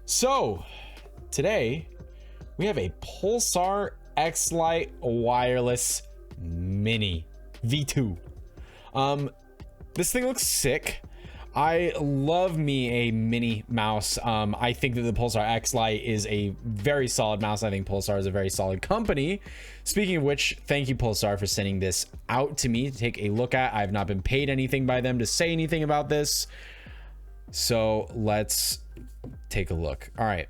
So today we have a Pulsar Xlite wireless mini V2. This thing looks sick. I love me a mini mouse. I think that the Pulsar Xlite is a very solid mouse. I think Pulsar is a very solid company. Speaking of which, thank you Pulsar for sending this out to me to take a look at. I've not been paid anything by them to say anything about this. So let's take a look. All right,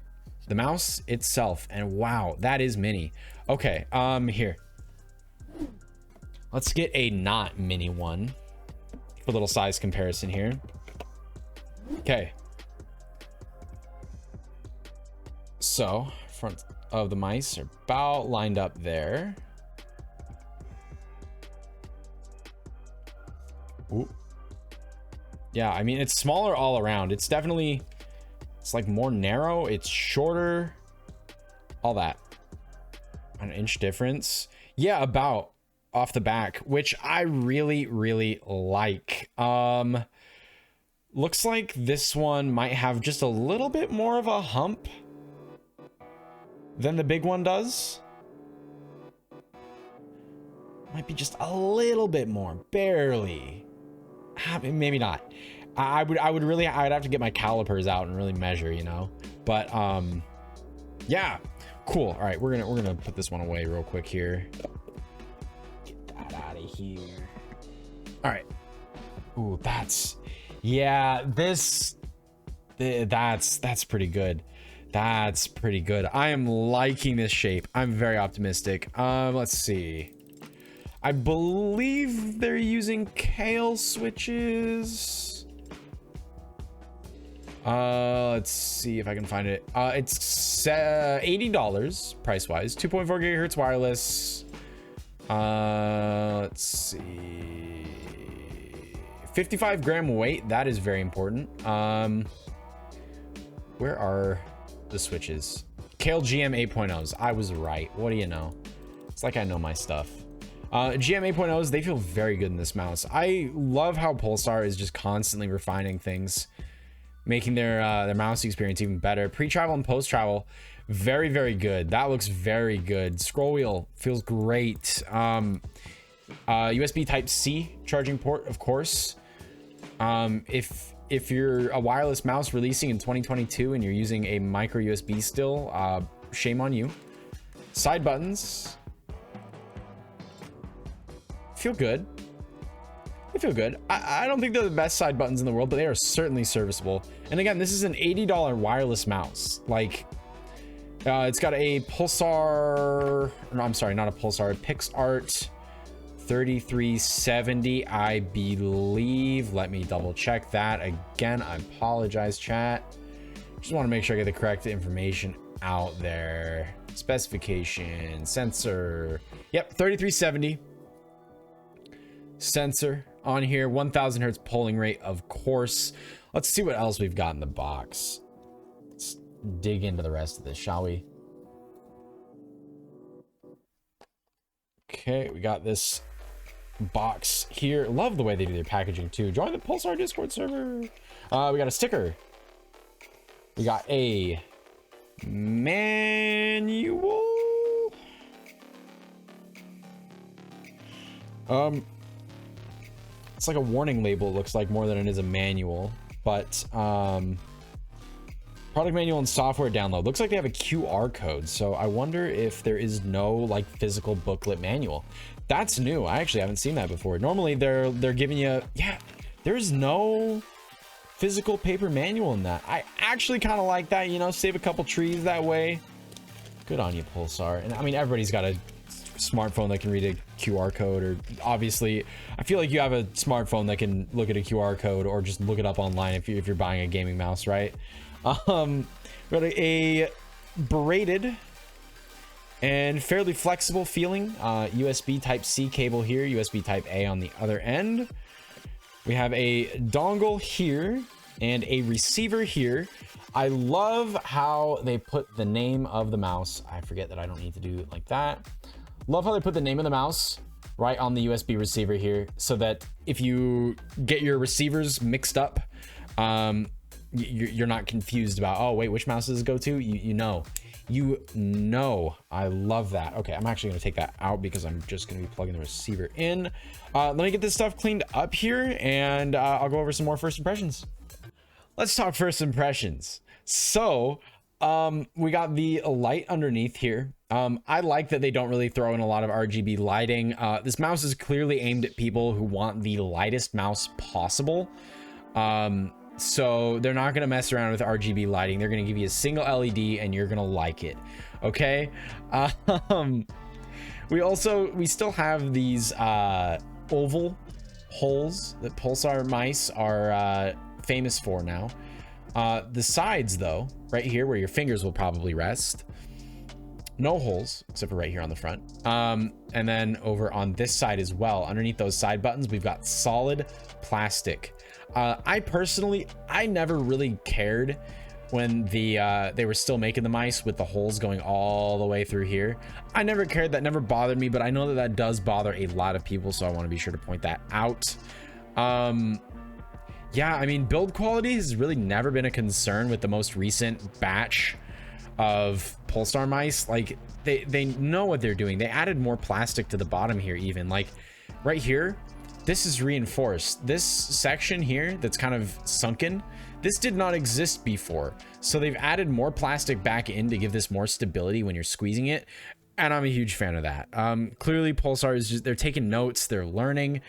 the mouse itself, and wow, that is mini. Okay, here. Let's get a not mini one for a little size comparison here. Okay. So, front of the mice are about lined up there. Ooh. Yeah, I mean, it's smaller all around. It's definitely, it's like more narrow. It's shorter. All that. An inch difference. Yeah, about off the back, which I really, really like. Looks like this one might have just a little bit more of a hump than the big one does. Might be just a little bit more, barely. Maybe not. I'd have to get my calipers out and really measure, you know. But yeah, cool. All right, we're gonna put this one away real quick here. Get that out of here. All right. Ooh, that's, yeah, that's pretty good. That's pretty good. I am liking this shape. I'm very optimistic. Let's see. I believe they're using Kale switches. Let's see if I can find it. It's $80 price wise, 2.4 gigahertz wireless. Let's see, 55 gram weight. That is very important. Where are the switches? Kale GM 8.0s. I was right. What do you know? It's like I know my stuff. GM 8.0s, they feel very good in this mouse. I love how Pulsar is just constantly refining things, making their mouse experience even better. Pre-travel and post-travel, very, very good. That looks very good. Scroll wheel feels great. USB Type-C charging port, of course. If you're a wireless mouse releasing in 2022 and you're using a micro USB still, shame on you. Side buttons feel good. They feel good. I don't think they're the best side buttons in the world, but they are certainly serviceable. And again, this is an $80 wireless mouse. Like, it's got a Pulsar, no, I'm sorry, not a Pulsar, a PixArt 3370, I believe. Let me double check that again. I apologize, chat. Just want to make sure I get the correct information out there. Specification, sensor. Yep, 3370. Sensor on here, 1000 hertz polling rate, of course. Let's see what else we've got in the box. Let's dig into the rest of this, shall we? Okay, we got this box here. Love the way they do their packaging too. Join the Pulsar Discord server. We got a sticker. We got a manual. It's like a warning label, it looks like, more than it is a manual. But product manual and software download. Looks like they have a QR code, so I wonder if there is no like physical booklet manual. That's new. I actually haven't seen that before. Normally they're giving you, yeah, there's no physical paper manual in that. I actually kind of like that, you know, save a couple trees that way. Good on you, Pulsar. And I mean, everybody's got a smartphone that can read a QR code, or obviously I feel like you have a smartphone that can look at a QR code or just look it up online if you're buying a gaming mouse, right? We got a braided and fairly flexible feeling USB Type-C cable here, USB Type-A on the other end. We have a dongle here and a receiver here. I love how they put the name of the mouse. I forget that I don't need to do it like that. Love how they put the name of the mouse right on the USB receiver here, so that if you get your receivers mixed up, you're not confused about, oh wait, which mouse does it go to? You know. I love that. Okay, I'm actually gonna take that out because I'm just gonna be plugging the receiver in. Let me get this stuff cleaned up here, and I'll go over some more first impressions. Let's talk first impressions. So we got the light underneath here. I like that they don't really throw in a lot of RGB lighting. This mouse is clearly aimed at people who want the lightest mouse possible. So they're not going to mess around with RGB lighting. They're going to give you a single LED and you're going to like it. Okay. We still have these oval holes that Pulsar mice are famous for now. The sides though, right here where your fingers will probably rest, no holes except for right here on the front. And then over on this side as well, underneath those side buttons, we've got solid plastic. I never really cared when they were still making the mice with the holes going all the way through here. I never cared. That never bothered me, but I know that that does bother a lot of people, so I want to be sure to point that out. Yeah, I mean, build quality has really never been a concern with the most recent batch of Pulsar mice. Like they know what they're doing. They added more plastic to the bottom here, even like right here. This is reinforced. This section here that's kind of sunken, this did not exist before. So they've added more plastic back in to give this more stability when you're squeezing it. And I'm a huge fan of that. Clearly Pulsar is just, they're taking notes, they're learning.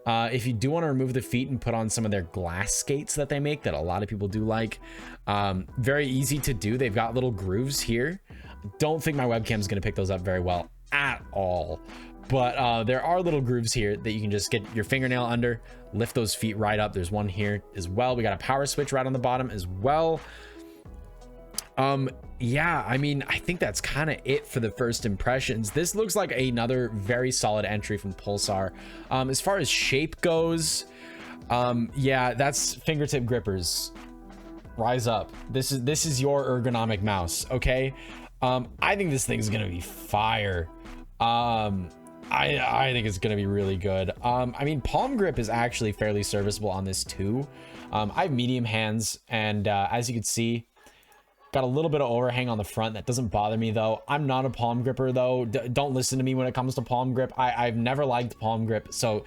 If you do want to remove the feet and put on some of their glass skates that they make, that a lot of people do like, very easy to do. They've got little grooves here. Don't think my webcam is going to pick those up very well at all. But there are little grooves here that you can just get your fingernail under, lift those feet right up. There's one here as well. We got a power switch right on the bottom as well. Yeah, I mean, I think that's kind of it for the first impressions. This looks like another very solid entry from Pulsar. As far as shape goes, yeah, that's fingertip grippers. Rise up. This is your ergonomic mouse, okay? I think this thing's gonna be fire. I think it's gonna be really good. I mean, palm grip is actually fairly serviceable on this too. I have medium hands, and as you can see, got a little bit of overhang on the front. That doesn't bother me though. I'm not a palm gripper though. Don't listen to me when it comes to palm grip. I've never liked palm grip, so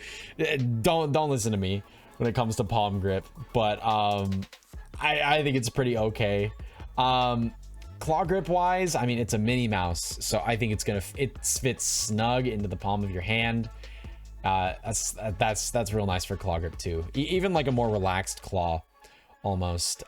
don't listen to me when it comes to palm grip. But I think it's pretty okay. Claw grip wise, I mean, it's a mini mouse, so I think it fits snug into the palm of your hand. That's real nice for claw grip too. Even like a more relaxed claw almost.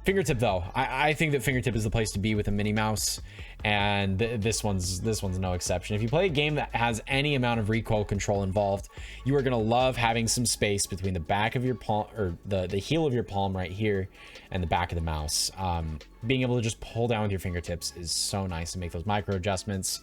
Fingertip though, I think that fingertip is the place to be with a mini mouse, and this one's no exception. If you play a game that has any amount of recoil control involved, you are gonna love having some space between the back of your palm, or the heel of your palm right here, and the back of the mouse. Being able to just pull down with your fingertips is so nice to make those micro adjustments.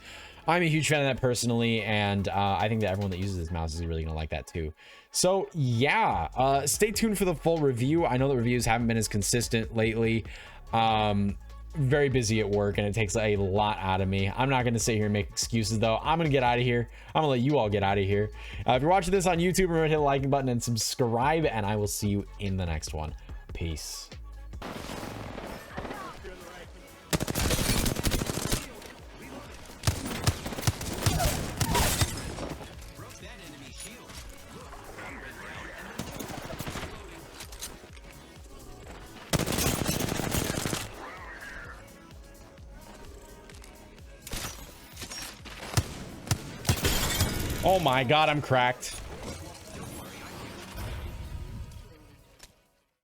I'm a huge fan of that personally, and I think that everyone that uses this mouse is really gonna like that too. So yeah, stay tuned for the full review. I know that reviews haven't been as consistent lately. Very busy at work, and it takes a lot out of me. I'm not gonna sit here and make excuses though. I'm gonna get out of here. I'm gonna let you all get out of here. If you're watching this on YouTube, remember to hit the liking button and subscribe, and I will see you in the next one. Peace. Oh my god, I'm cracked.